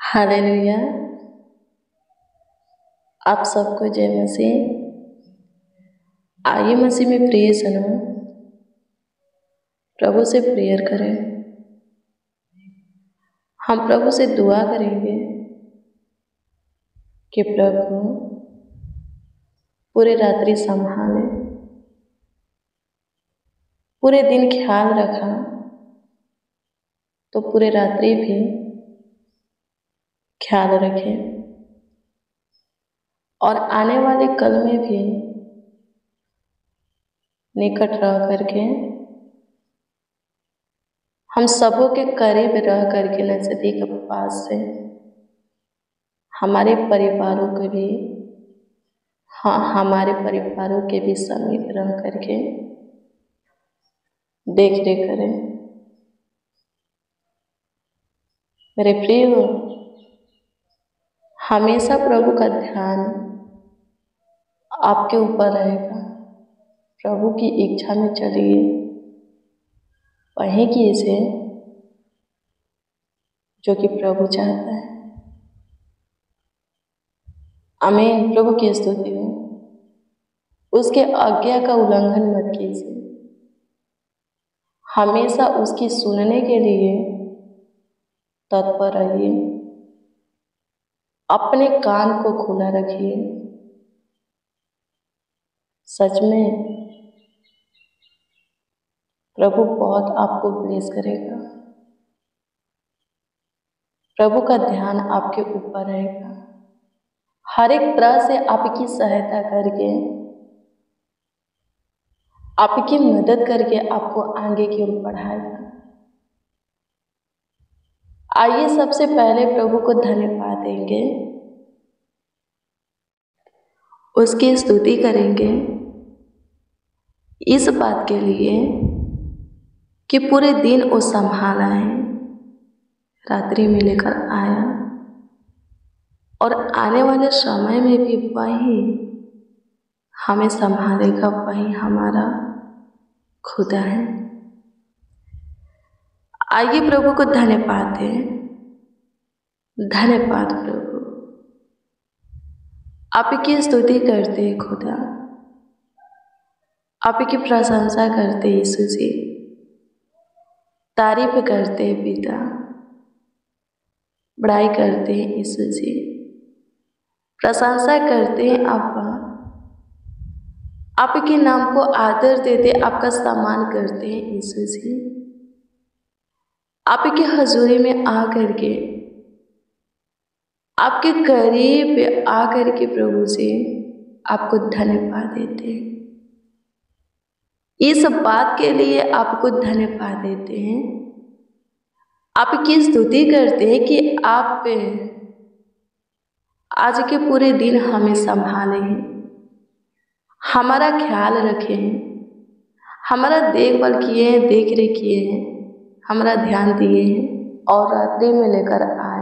Hallelujah. आप सबको जय मसीह। आइए मसीह में प्रिय सुनो, प्रभु से प्रेयर करें। हम प्रभु से दुआ करेंगे कि प्रभु पूरे रात्रि संभाले, पूरे दिन ख्याल रखा तो पूरे रात्रि भी ख्याल रखें और आने वाले कल में भी निकट रह करके हम सबों के करीब रह करके नजदीक पास से हमारे परिवारों के भी हमारे परिवारों के भी समीप रह करके देख रेख करें। मेरे प्रिय, हमेशा प्रभु का ध्यान आपके ऊपर रहेगा। प्रभु की इच्छा में चलिए, वही कीजिए जो कि प्रभु चाहता है। आमीन। प्रभु की स्तुति हो। उसके आज्ञा का उल्लंघन मत कीजिए, हमेशा उसकी सुनने के लिए तत्पर रहिए। अपने कान को खुला रखिए। सच में प्रभु बहुत आपको ब्लेस करेगा। प्रभु का ध्यान आपके ऊपर रहेगा, हर एक तरह से आपकी सहायता करके, आपकी मदद करके आपको आगे की ओर बढ़ाएगा। आइए सबसे पहले प्रभु को धन्यवाद देंगे, उसकी स्तुति करेंगे इस बात के लिए कि पूरे दिन वो संभाला है, रात्रि में लेकर आया और आने वाले समय में भी वही हमें संभालेगा। वही हमारा खुदा है। आइए प्रभु को धन्यवाद दें। धन्यवाद प्रभु, आपकी स्तुति करते हैं खुदा, आपकी प्रशंसा करते यीशु जी, तारीफ करते हैं पिता, बड़ाई करते हैं यीशु जी, प्रशंसा करते हैं अब्बा, आपके नाम को आदर देते, आपका सम्मान करते हैं यीशु जी। आपके हजूरी में आ करके, आपके करीब आ करके प्रभु जी आपको धन्यवाद देते हैं। इस बात के लिए आपको धन्यवाद देते हैं, आपकी स्तुति करते हैं कि आप आज के पूरे दिन हमें संभाले हैं, हमारा ख्याल रखे हैं, हमारा देखभाल किए हैं, देख रेख किए हैं, हमारा ध्यान दिए हैं और रात्रि में लेकर आए।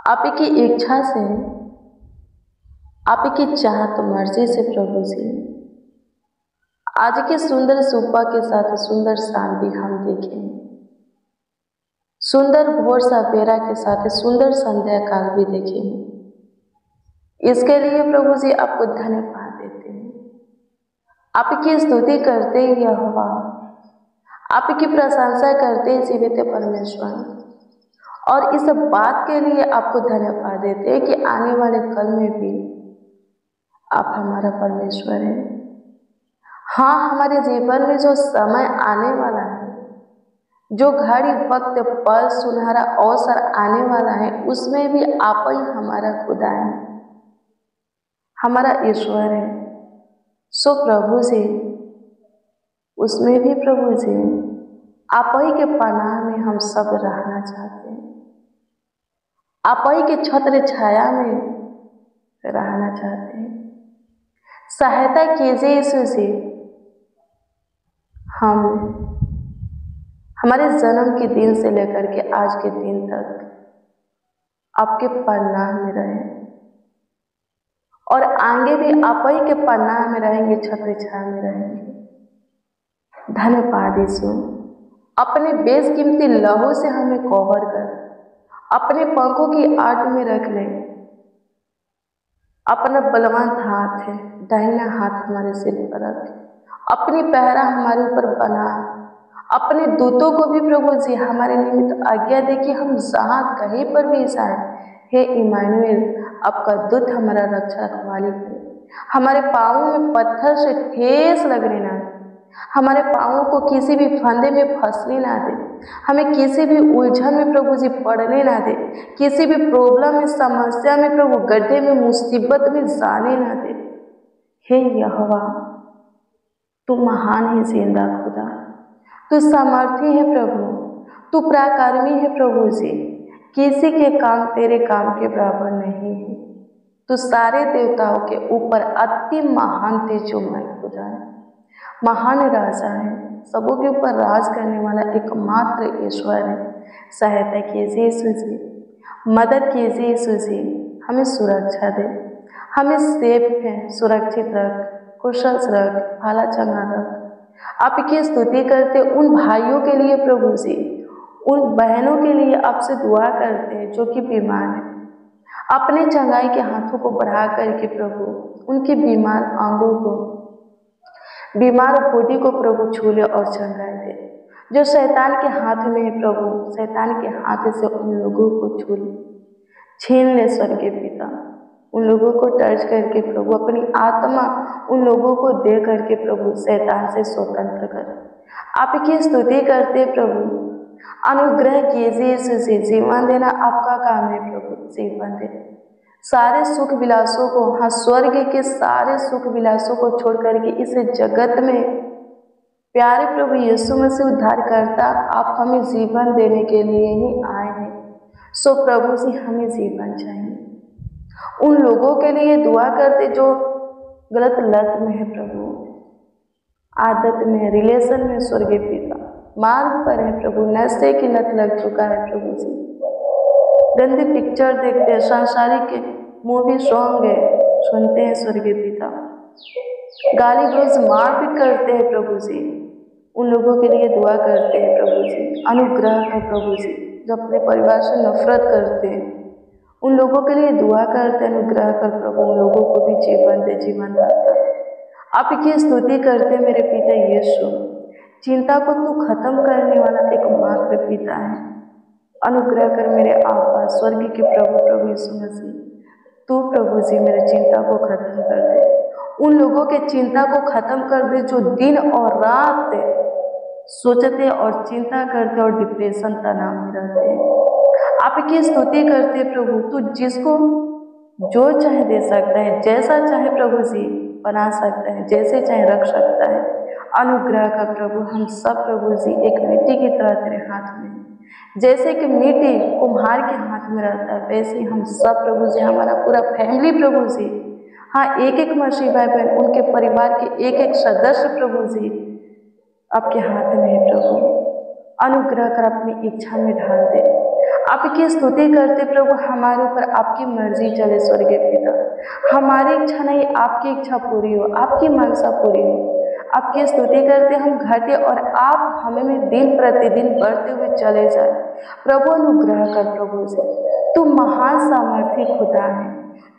आपकी इच्छा से, आपकी चाहत मर्जी से प्रभु जी आज के सुंदर सुबह के साथ सुंदर शाम भी हम देखें, सुंदर भोर सवेरा के साथ सुंदर संध्या काल भी देखें। इसके लिए प्रभु जी आपको धन्यवाद देते हैं, आपकी स्तुति करते ही यहोवा, आपकी प्रशंसा करते ही जीवित परमेश्वर, और इस बात के लिए आपको धन्यवाद देते हैं कि आने वाले कल में भी आप हमारा परमेश्वर हैं। हाँ, हमारे जीवन में जो समय आने वाला है, जो घड़ी वक्त पल सुनहरा अवसर आने वाला है, उसमें भी आप ही हमारा खुदा है, हमारा ईश्वर है। सो प्रभु जी उसमें भी प्रभु जी आप ही के पनाह में हम सब रहना चाहते हैं, आप ही के छत्र छाया में रहना चाहते हैं। सहायता कीजिए यीशु जी, हम हमारे जन्म के दिन से लेकर के आज के दिन तक आपके पनाह में रहें और आगे भी आप ही के पनाह में रहेंगे, छत्र छाया में रहेंगे। धन्यवाद यीशु, अपने बेशकीमती लहू से हमें कवर कर अपने पंखों की आड़ में रख ले। अपना बलवान हाथ है, दाहिना हाथ हमारे सिर पर रख, अपनी पहरा हमारे ऊपर बना, अपने दूतों को भी प्रभु जी हमारे निमित्त आज्ञा दे कि हम जहाँ कहीं पर भी जाए, हे इमानुएल, आपका दूत हमारा रक्षा रखवाली करे। हमारे पाँवों में पत्थर से ठेस लगने ना दे, हमारे पाँवों को किसी भी फंदे में फंसने ना दे, हमें किसी भी उलझन में प्रभु जी पड़ने ना दे, किसी भी प्रॉब्लम में, समस्या में प्रभु, गड्ढे में, मुसीबत में जाने ना दे। हे यहोवा, तू महान है जिंदा खुदा, तू सामर्थी है प्रभु, तू पराक्रमी है प्रभु जी, किसी के काम तेरे काम के बराबर नहीं है। तू सारे देवताओं के ऊपर अति महान तेजोमय खुदा है, महान राजा है, सबों के ऊपर राज करने वाला एकमात्र ईश्वर है। सहायता कीजिए यीशु जी, मदद कीजिए यीशु जी, हमें सुरक्षा दे, हमें सेफ है, सुरक्षित रख, कुशल रख, भाला चंगा रख। आपकी स्तुति करते उन भाइयों के लिए प्रभु जी, उन बहनों के लिए आपसे दुआ करते हैं जो कि बीमार हैं। अपने चंगाई के हाथों को बढ़ा करके प्रभु उनके बीमार अंगों को, बीमार बॉडी को प्रभु छू ले और चंगाई दे। जो शैतान के हाथ में है प्रभु, शैतान के हाथ से उन लोगों को छू ले, छीन ले स्वर्गीय पिता, उन लोगों को टच करके प्रभु अपनी आत्मा उन लोगों को दे करके प्रभु शैतान से स्वतंत्र कर। आपकी स्तुति करते प्रभु, अनुग्रह कीजिए यीशु जी, जीवन देना आपका काम है प्रभु, जीवन दे। सारे सुख विलासों को, हाँ, स्वर्ग के सारे सुख विलासों को छोड़ करके इस जगत में प्यारे प्रभु यीशु मसीह उद्धार करता, आप हमें जीवन देने के लिए ही आए हैं। सो प्रभु जी हमें जीवन चाहिए। उन लोगों के लिए दुआ करते जो गलत लत में है प्रभु, आदत में, रिलेशन में, स्वर्गीय पिता मार्ग पर है प्रभु, नशे की लत लग चुका है प्रभु जी, गंदी पिक्चर देखते हैं, सांसारिक मूवी सॉन्ग है सुनते हैं स्वर्गीय पिता, गाली गलौज मारपीट करते हैं प्रभु जी। उन लोगों के लिए दुआ करते हैं प्रभु जी, अनुग्रह कर प्रभु जी, जो अपने परिवार से नफरत करते हैं, उन लोगों के लिए दुआ करते हैं, अनुग्रह कर प्रभु, उन लोगों को भी जीवन दे, जीवन दाता। आपकी स्तुति करते मेरे पिता यीशु, चिंता को तू खत्म करने वाला एकमात्र पिता है। अनुग्रह कर मेरे आपा स्वर्ग के प्रभु, प्रभु यीशु मसीह, तू प्रभु जी मेरे चिंता को खत्म कर दे, उन लोगों के चिंता को खत्म कर दे जो दिन और रात सोचते और चिंता करते और डिप्रेशन तनाव में रहते हैं। आपकी स्तुति करते प्रभु, तू जिसको जो चाहे दे सकता है, जैसा चाहे प्रभु जी बना सकता है, जैसे चाहे रख सकता है। अनुग्रह का प्रभु, हम सब प्रभु जी एक मिट्टी की तरह तेरे हाथ में, जैसे कि मिट्टी कुम्हार के हाथ में रहता है, वैसे हम सब प्रभु जी, हमारा पूरा फैमिली प्रभु जी, हाँ, एक एक मसीह भाई बहन, उनके परिवार के एक एक सदस्य प्रभु जी आपके हाथ में है प्रभु। अनुग्रह कर अपनी इच्छा में ढाल दे। आपकी स्तुति करते प्रभु, हमारे ऊपर आपकी मर्जी चले स्वर्गीय पिता, हमारी इच्छा नहीं, आपकी इच्छा पूरी हो, आपकी मनसा पूरी हो। आपकी स्तुति करते हम घटे और आप हमें दिन प्रतिदिन बढ़ते हुए चले जाए प्रभु। अनुग्रह कर प्रभु से, तू महान सामर्थी खुदा है,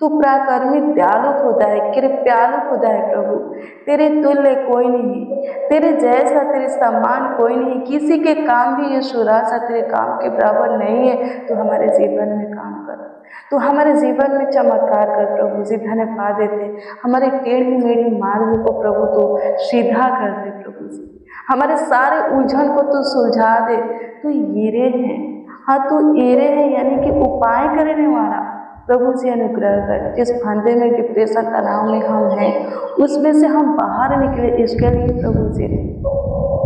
तू पराक्रमी दयालु खुदा है, कृपालु खुदा है प्रभु। तेरे तुल्य कोई नहीं, तेरे जैसा, तेरे समान कोई नहीं, किसी के काम भी यीशु राजा तेरे काम के बराबर नहीं है। तू हमारे जीवन में काम कर, तू हमारे जीवन में चमत्कार कर प्रभु जी। धन्यवाद देते हमारे टेढ़ी मेढ़ी मार्ग को प्रभु तू सीधा कर दे प्रभु जी, हमारे सारे उलझन को तू सुलझा दे। तू हीरे है, हाँ तू हीरे है, यानी कि उपाय करने वाला प्रभु जी। अनुग्रह कर, जिस फंदे में, डिप्रेशन, तनाव में हम हैं, उसमें से हम बाहर निकले, इसके लिए प्रभु जी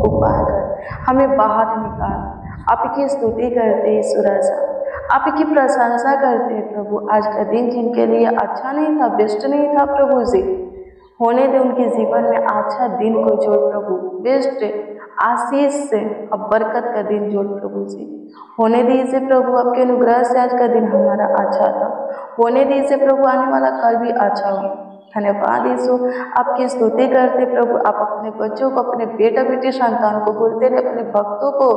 उपाय कर, हमें बाहर निकाल। आपकी स्तुति करते यीशु राजा, आपकी प्रशंसा करते हैं प्रभु। आज का दिन जिनके लिए अच्छा नहीं था, बेस्ट नहीं था प्रभु जी, होने दे उनके जीवन में अच्छा दिन को जोड़ प्रभु, बेस्ट आशीष से अब बरकत का दिन जोड़ प्रभु जी। होने दीजिए प्रभु, आपके अनुग्रह से आज का दिन हमारा अच्छा था, होने दीजिए प्रभु, आने वाला कल भी अच्छा हो। धन्यवाद यीशु, आपकी स्तुति करते प्रभु। आप अपने बच्चों को, अपने बेटा बेटी संतान को बोलते रहे, अपने भक्तों को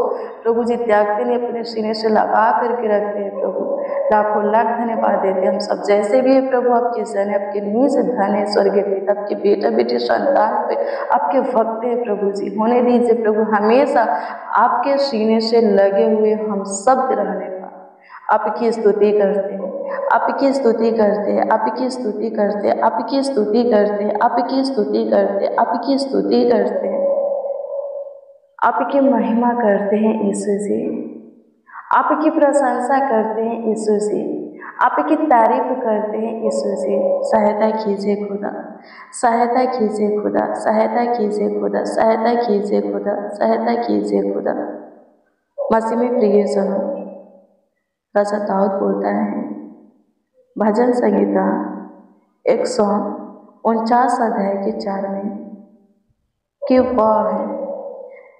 प्रभु जी त्यागते नहीं, अपने सीने से लगा करके रखते हैं प्रभु। लाखों लाख धन्यवाद देते हम सब जैसे भी है प्रभु। आपके जन आपके नींव से धन है स्वर्गीय पिता, आपके बेटा बेटी संतान पे आपके भक्त है प्रभु जी। होने दीजिए प्रभु, हमेशा आपके सीने से लगे हुए हम सब रहने का। आपकी स्तुति करते हैं, आपकी स्तुति करते हैं, आपकी स्तुति करते हैं, आपकी स्तुति करते हैं, आपकी स्तुति करते हैं, आपकी स्तुति करते हैं, आपकी महिमा करते हैं यीशु जी। आपकी प्रशंसा करते हैं यीशु जी, आपकी तारीफ करते हैं यीशु जी। सहायता कीजिए खुदा, सहायता कीजिए खुदा, सहायता कीजिए खुदा, सहायता कीजिए खुदा, सहायता कीजिए खुदा। मसीह में प्रिय सुनो, राजा दाऊद बोलता है भजन संहिता 149 अध्याय के 4 में कि वह है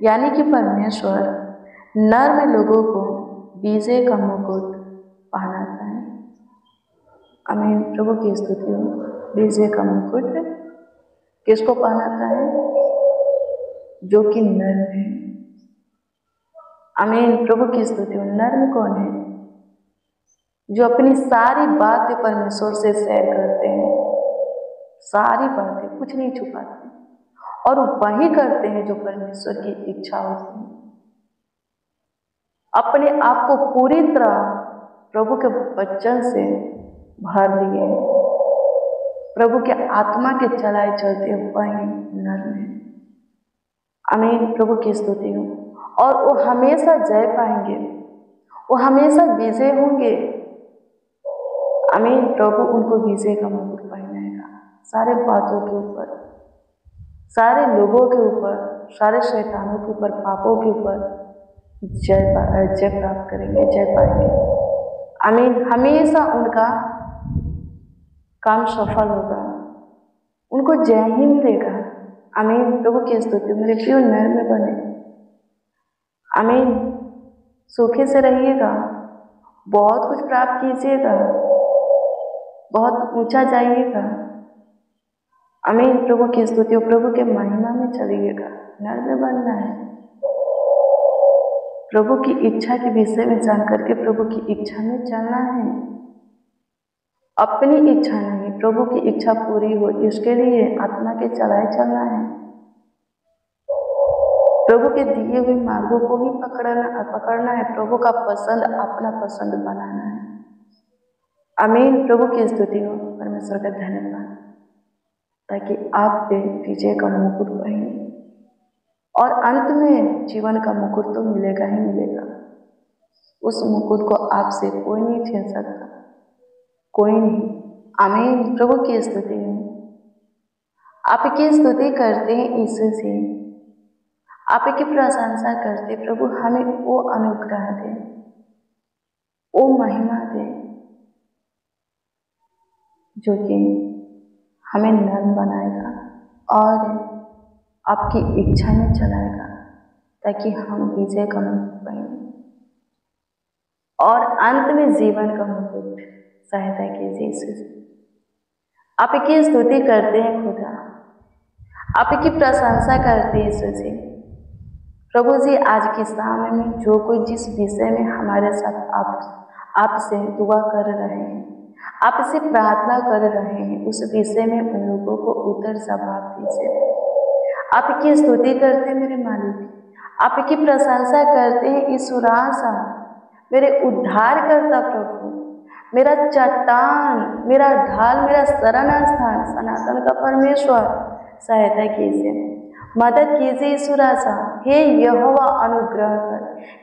यानी कि परमेश्वर नर्म लोगों को विजय का मुकुट पहनाता है। आमीन। प्रभु की स्तुति हो। विजय का मुकुट किसको पहनाता है? जो कि नर्म है। आमीन। प्रभु की स्तुति हो। नर्म कौन है? जो अपनी सारी बातें परमेश्वर से शेयर करते हैं, सारी बातें, कुछ नहीं छुपाते, और वही करते हैं जो परमेश्वर की इच्छा होती है। अपने आप को पूरी तरह प्रभु के वचन से भर लिए, प्रभु के आत्मा के चलाए चलते वही नर्म है। आमीन। प्रभु की स्तुति हो। और वो हमेशा जय पाएंगे, वो हमेशा विजय होंगे। आमीन। प्रभु उनको विजय का मुकुट पहनाएगा, सारे बातों के ऊपर, सारे लोगों के ऊपर, सारे शैतानों के ऊपर, पापों के ऊपर जय प्राप्त करेंगे, जय पाएंगे। आमीन। हमेशा उनका काम सफल होगा, उनको जय ही मिलेगा। आमीन। प्रभु की स्तुति। मेरे प्रिय नर्म बने। आमीन। सूखे से रहिएगा, बहुत कुछ प्राप्त कीजिएगा, बहुत ऊंचा जाइएगा। आमीन। प्रभु की स्तुति हो। प्रभु के महिमा में चलिएगा। नर्म बनना है, प्रभु की इच्छा के विषय में जान करके प्रभु की इच्छा में चलना है। अपनी इच्छा नहीं, प्रभु की इच्छा पूरी हो, इसके लिए आत्मा के चलाए चलना है। प्रभु के दिए हुए मार्गों को ही पकड़ना है। प्रभु का पसंद अपना पसंद बनाना है। आमीन। प्रभु की स्तुति हो। परमेश्वर का धन्यवाद ताकि आप पे विजय का मुकुट पहने, और अंत में जीवन का मुकुट तो मिलेगा ही मिलेगा। उस मुकुट को आपसे कोई नहीं छीन सकता, कोई नहीं। आमीन। प्रभु की स्तुति है। आपकी स्तुति करते हैं यीशु जी, आपकी प्रशंसा करते। प्रभु हमें वो अनुग्रह दे, वो महिमा दे जो कि हमें नर्म बनाएगा और आपकी इच्छा में चलाएगा, ताकि हम विजय का मुकुट पाएंगे और अंत में जीवन का मुकुट। सहायता कीजिए यीशु। आपकी स्तुति करते हैं खुदा, आपकी प्रशंसा करते हैं यीशु जी। प्रभु जी आज की शाम में जो कोई जिस विषय में हमारे साथ आपसे दुआ कर रहे हैं, आपसे प्रार्थना कर रहे हैं, उस विषय में उन लोगों को उत्तर जवाब दीजिए। आपकी स्तुति करते मेरे मालिक, आपकी प्रशंसा करते हैं ईश्वरासा, मेरे उद्धार करता प्रभु, मेरा चट्टान, मेरा ढाल, मेरा शरण स्थान, सनातन का परमेश्वर। सहायता कीजिए, मदद कीजिए ईश्वरासा। हे यहोवा अनुग्रह कर,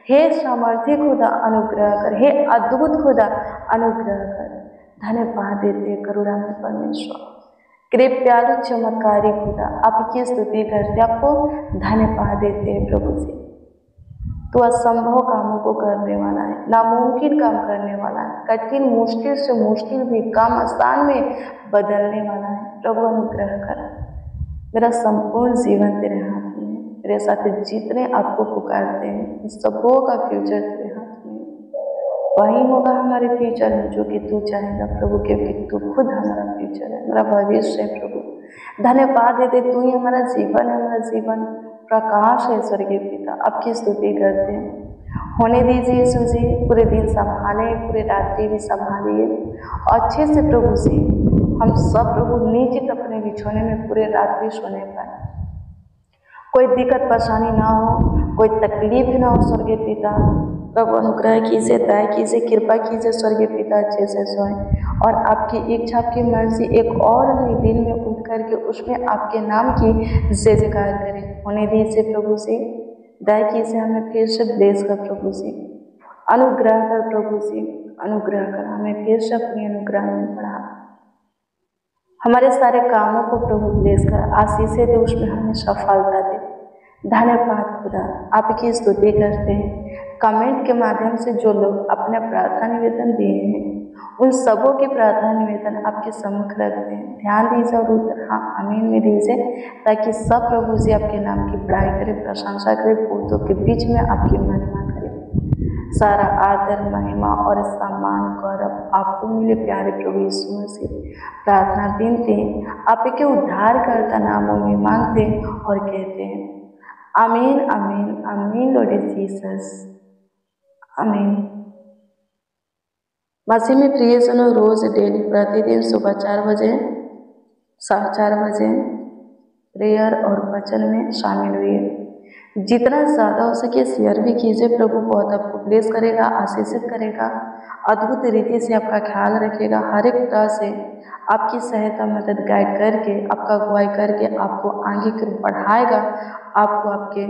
हे सामर्थी खुदा अनुग्रह कर, हे अद्भुत खुदा अनुग्रह कर। धन्यवाद देते करुणा में परमेश्वर, कृपालु चमत्कारी खुदा, आपकी स्तुति करते, आपको धन्यवाद देते हैं प्रभु जी। तो असंभव कामों को करने वाला है, नामुमकिन काम करने वाला है, कठिन मुश्किल से मुश्किल भी काम आसान में बदलने वाला है। प्रभु अनुग्रह कर, मेरा संपूर्ण जीवन तेरे हाथ में है। मेरे साथ जितने आपको पुकारते हैं सबों का फ्यूचर तेरे हाथ में है। वही होगा हमारे फ्यूचर में जो कि तू चाहेगा प्रभु, क्योंकि तू खुद हमारा फ्यूचर है, हमारा भविष्य है प्रभु। धन्यवाद देते, तू ही हमारा जीवन है, हमारा जीवन प्रकाश है स्वर्गीय पिता। आपकी स्तुति करते हैं। होने दीजिए यीशु जी, पूरे दिन संभाले, पूरे रात्रि भी संभालिए अच्छे से प्रभु जी। हम सब प्रभु निश्चित अपने बिछौने में पूरे रात्रि सोने पाए, कोई दिक्कत परेशानी ना हो, कोई तकलीफ ना हो स्वर्गीय पिता। प्रभु अनुग्रह कीजिए, दया कीजिए, कृपा कीजिए स्वर्गीय पिता, अच्छे से सोएं और आपकी इच्छा, आपकी मर्जी एक और नई दिन में उठ करके उसमें आपके नाम की जय जयकार करें। होने दीजिए प्रभु जी, दया कीजिए, हमें फिर से ब्लेस कर प्रभु जी, अनुग्रह कर प्रभु जी, अनुग्रह कर, हमें फिर से अपनी अनुग्रह में बढ़ा, हमारे सारे कामों को प्रभु ब्लेस कर, आशीषें दे, उसमें हमें सफलता दे। धन्यवाद खुदा, आपकी स्तुति करते हैं। कमेंट के माध्यम से जो लोग अपना प्रार्थना निवेदन दिए हैं उन सबों की प्रार्थना निवेदन आपके सम्मुख रखते हैं। ध्यान दीजिए और उत्तर हाँ आमीन में दीजिए, ताकि सब प्रभु जी आपके नाम की बड़ाई करें, प्रशंसा करें, भूतों के बीच में आपकी महिमा करें। सारा आदर, महिमा और सम्मान, गौरव आपको मिले प्यारे प्रभु यीशु मसीह। प्रार्थना विनती आपके उद्धारकर्ता नामों में मांगते और कहते हैं आमीन, आमीन, आमीन लॉर्ड जीसस, आमीन। मसीह में प्रियजनों, रोज डेली प्रतिदिन सुबह 4 बजे, 4:30 बजे प्रेयर और वचन में शामिल हुए। जितना ज़्यादा हो सके शेयर भी कीजिए। प्रभु बहुत आपको ब्लेस करेगा, आशीषित करेगा, अद्भुत रीति से आपका ख्याल रखेगा, हर एक तरह से आपकी सहायता, मदद, गाइड करके, आपका अगुवाई करके आपको आगे की ओर बढ़ाएगा, आपको आपके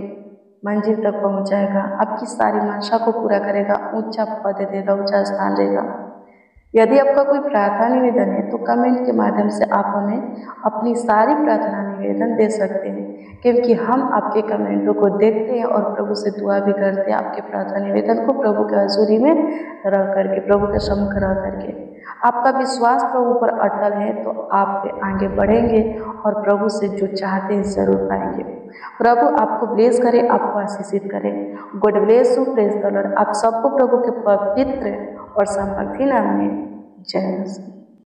मंजिल तक पहुंचाएगा, आपकी सारी मंशा को पूरा करेगा, ऊंचा पद देगा, ऊंचा स्थान देगा। यदि आपका कोई प्रार्थना निवेदन है तो कमेंट के माध्यम से आप हमें अपनी सारी प्रार्थना निवेदन दे सकते हैं, क्योंकि हम आपके कमेंटों को देखते हैं और प्रभु से दुआ भी करते हैं आपके प्रार्थना निवेदन को प्रभु के हजूरी में रह करके, प्रभु के सम्मुख रह करके। आपका विश्वास प्रभु पर अटल है तो आप आगे बढ़ेंगे और प्रभु से जो चाहते हैं जरूर पाएंगे। प्रभु आपको ब्लेस करे, आपको आशीषित करे। God bless you, praise the Lord. आप सबको प्रभु के पवित्र और सामर्थी नाम में जय मसीह।